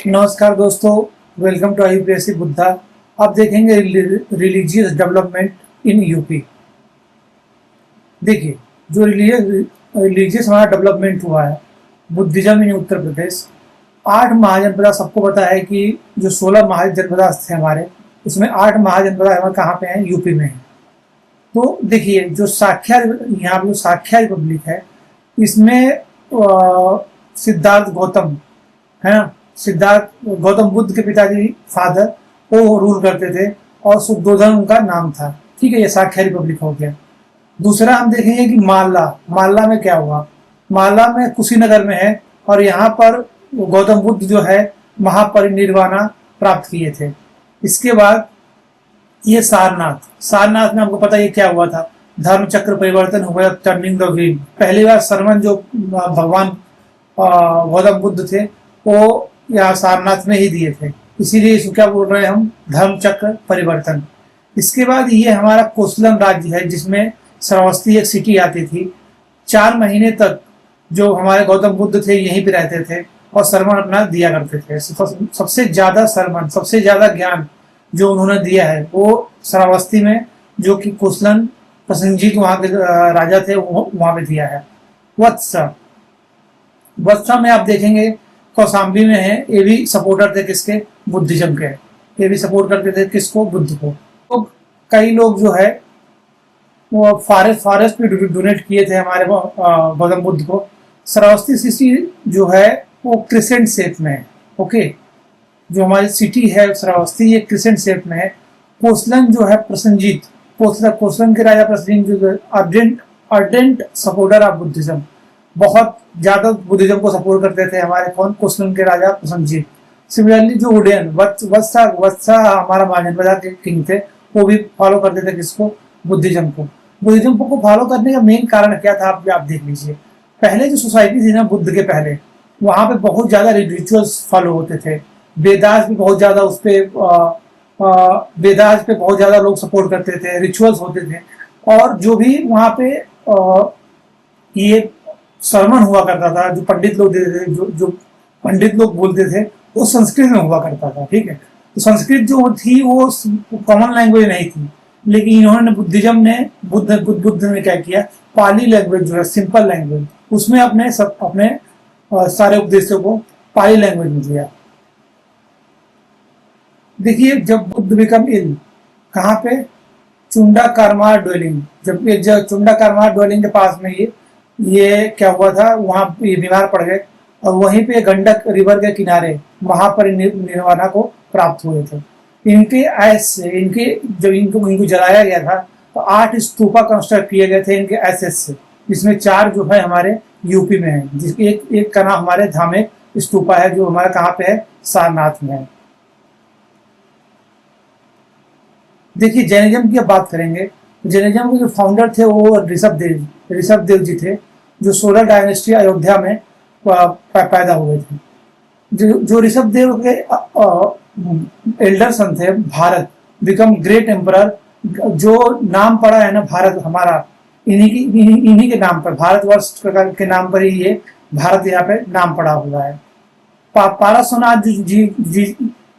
नमस्कार दोस्तों, welcome to UPSC Buddha. अब देखेंगे रिलीजियस डेवलपमेंट इन यूपी। देखिए, जो रिलीजियस हमारा डेवलपमेंट हुआ है बुद्धिज्म इन उत्तर प्रदेश। 8 महाजनपद, सबको पता है कि जो 16 महाजनपद थे हमारे, उसमें 8 महाजनपद हमारे कहाँ पे हैं? यूपी में है। तो देखिए, जो साख्या, यहाँ पे जो साख्या रिपब्लिक है, इसमें सिद्धार्थ गौतम है ना, सिद्धार्थ गौतम बुद्ध के पिताजी फादर वो रूल करते थे और शुद्धोधन उनका नाम था। ठीक है, ये साख्या रिपब्लिक हो गया। दूसरा हम देखेंगे कि मालला में क्या हुआ। मालला में कुशीनगर में है और यहाँ पर गौतम बुद्ध जो है महापरिनिर्वाणा प्राप्त किए थे। इसके बाद ये सारनाथ में आपको पता है क्या हुआ था? धर्म चक्र परिवर्तन हुआ, टर्निंग द व्हील। पहली बार सरमन जो भगवान गौतम बुद्ध थे वो यहाँ सारनाथ में ही दिए थे, इसीलिए इसको क्या बोल रहे हैं हम? धर्म चक्र परिवर्तन। इसके बाद ये हमारा कोसलन राज्य है, जिसमें श्रावस्ती एक सिटी आती थी। 4 महीने तक जो हमारे गौतम बुद्ध थे यहीं पे रहते थे और सरमन अपना दिया करते थे। सबसे ज्यादा सरमन, सबसे ज्यादा ज्ञान जो उन्होंने दिया है वो श्रावस्ती में, जो कि कोसलन प्रसेनजीत वहां के राजा थे, वहां पे दिया है। वत्सा में आप देखेंगे कौशाम्बी में है, ये भी सपोर्टर थे किसके? बुद्धिज्म के। ये भी सपोर्ट करते थे किसको? बुद्ध को। तो कई लोग जो है वो फॉरेस्ट भी डोनेट किए थे हमारे गौतम बुद्ध को। श्रावस्ती सिटी जो है वो क्रिसेंट शेप में है। ओके, जो हमारी सिटी है श्रावस्ती, ये क्रिसेंट शेप में है। कोसलन जो है प्रसेनजीत, कोसलन के राजा प्रसेनजीत जो अर्डेंट सपोर्टर ऑफ बुद्धिज्म, बहुत ज्यादा बुद्धिज्म को सपोर्ट करते थे हमारे कौन? कोसलन के राजा प्रसेनजीत। सिमिलरली जो उडयन वत्सा हमारा महाजनपद के किंग थे, वो भी फॉलो करते थे किसको? बुद्धिज्म को। बुद्धिज्म को फॉलो करने का मेन कारण क्या था? आप देख लीजिए। पहले जो सोसाइटी थी ना बुद्ध के पहले, वहां पे बहुत ज्यादा रिचुअल्स फॉलो होते थे। वेदास भी बहुत ज्यादा वेदास पे बहुत ज्यादा लोग सपोर्ट करते थे, रिचुअल्स होते थे। और जो भी वहां पे ये सरमन हुआ करता था, जो पंडित लोग देते थे, जो पंडित लोग बोलते थे, वो संस्कृत में हुआ करता था। ठीक है, तो संस्कृत जो थी वो कॉमन लैंग्वेज नहीं थी, लेकिन इन्होंने बुद्धिज्म ने बुद्ध ने क्या किया? पाली लैंग्वेज जो है, सिंपल लैंग्वेज, उसमें अपने सारे उपदेशों को पाली लैंग्वेज में दिया। देखिए, जब बुद्ध बिकम इल, कहाँ पे? चुंडा कारमार ड्वेलिंग। जब चुंडा कारमार ड्वेलिंग के पास में ये क्या हुआ था? वहां ये बीमार पड़ गए और वहीं पे गंडक रिवर के किनारे महापरिनिर्वाणा को प्राप्त हुए थे। इनके जब इनको जलाया गया था तो 8 स्तूपा कंस्ट्रक्ट किए गए थे इनके एसेस से, जिसमें 4 जो है हमारे यूपी में है, जिसके एक का नाम हमारे धामेक स्तूपा है, जो हमारा कहाँ पे है? सारनाथ में है। देखिए, जैनिज्म की अब बात करेंगे। जैनिज्म के जो फाउंडर थे वो ऋषभ देव जी थे, जो 16 डायनेस्टी अयोध्या में पैदा हुए थे। जो ऋषभ देव के एल्डर सन थे, भारत बिकम ग्रेट एम्परर, जो नाम पड़ा है ना भारत हमारा, इन्हीं के नाम पर, भारतवर्ष के नाम पर ही ये भारत यहाँ पे नाम पड़ा हुआ है। पारसनाथ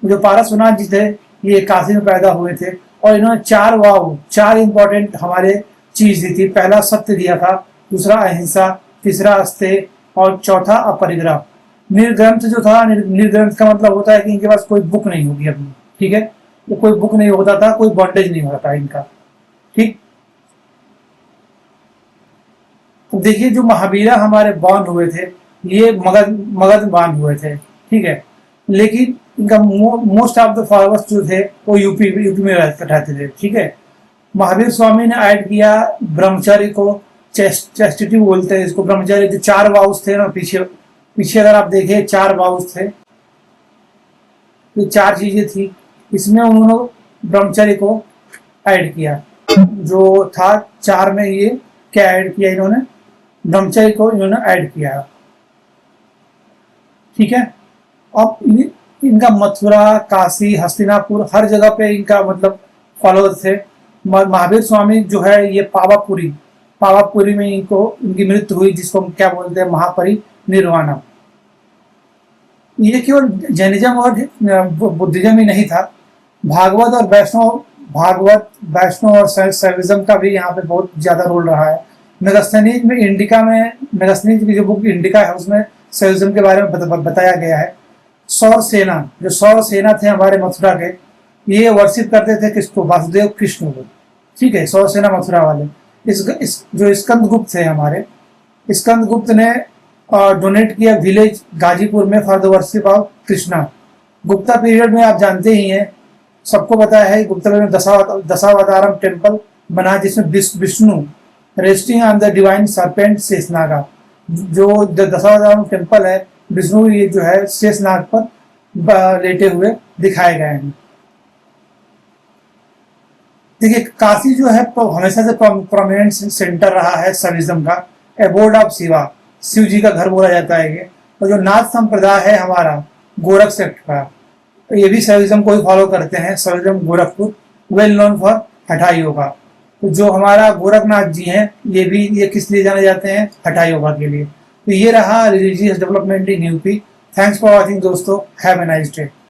जो पारसनाथ जी थे, ये काशी में पैदा हुए थे और इन्होंने 4 इंपॉर्टेंट हमारे चीज दी थी। पहला सत्य दिया था, दूसरा अहिंसा, तीसरा अस्तेय और चौथा अपरिग्रह। निर्ग्रंथ जो था, निर्ग्रंथ का मतलब होता है कि इनके पास कोई बुक नहीं होगी अपनी। ठीक है, तो कोई बुक नहीं होता था, कोई बॉन्डेज नहीं होता था इनका। ठीक, देखिए, जो महावीरा हमारे बॉर्न हुए थे, ये मगध बॉर्न हुए थे। ठीक है, लेकिन इनका मोस्ट ऑफ द फॉलोअर्स जो थे वो यूपी में रहते थे। ठीक है, महावीर स्वामी ने ऐड किया ब्रह्मचर्य को, चेस्टिटी बोलते हैं इसको, ब्रह्मचर्य। जो 4 वाउस थे ना, पीछे अगर आप देखें 4 वाउस थे, ये 4 चीजें थी, इसमें उन्होंने ब्रह्मचर्य को ऐड किया। जो था 4 में, ये क्या ऐड किया इन्होंने? ब्रह्मचर्य को इन्होंने ऐड किया। ठीक है, अब इनका मथुरा, काशी, हस्तिनापुर, हर जगह पे इनका मतलब फॉलोअर थे। महावीर स्वामी जो है ये पावापुरी में इनकी मृत्यु हुई, जिसको हम क्या बोलते हैं? महापरिनिर्वाणा। ये केवल जैनिज्म और बुद्धिज्म ही नहीं था, भागवत वैष्णव और शैविज्म का भी यहाँ पे बहुत ज्यादा रोल रहा है। मेगस्थनीज की जो बुक इंडिका है उसमें शैविज्म के बारे में बताया गया है। सौर सेना थे हमारे मथुरा के, ये वर्शिप करते थे किसको, वासुदेव कृष्ण को, ठीक है, सौर सेना मथुरा वाले। जो स्कंद गुप्त थे हमारे, स्कंद गुप्त ने डोनेट किया विलेज गाजीपुर में for the worship of Krishna. Gupta period में आप जानते ही हैं, सबको पता है, गुप्ता पीरियड में दशावतारम टेम्पल बना जिसमें Vishnu resting on the divine serpent Sheshnaga, जो दशावतारम टेम्पल है विष्णु ये जो है शेषनाग पर लेटे हुए दिखाए गए हैं। देखिए काशी जो है हमेशा से प्रोमिनेंट सेंटर रहा है शैविज्म का, एबोर्ड ऑफ शिवा, शिव जी का घर बोला जाता है ये। और जो नाथ संप्रदाय है हमारा गोरख सेक्ट का, तो ये भी शैविज्म को ही फॉलो करते हैं। Shaivism Gorakhpur well known for hatha yoga. तो जो हमारा गोरखनाथ जी हैं ये किस लिए जाने जाते हैं, हठा योगा के लिए। तो ये रहा religious development in UP. Thanks for watching दोस्तों, हैव ए नाइस डे।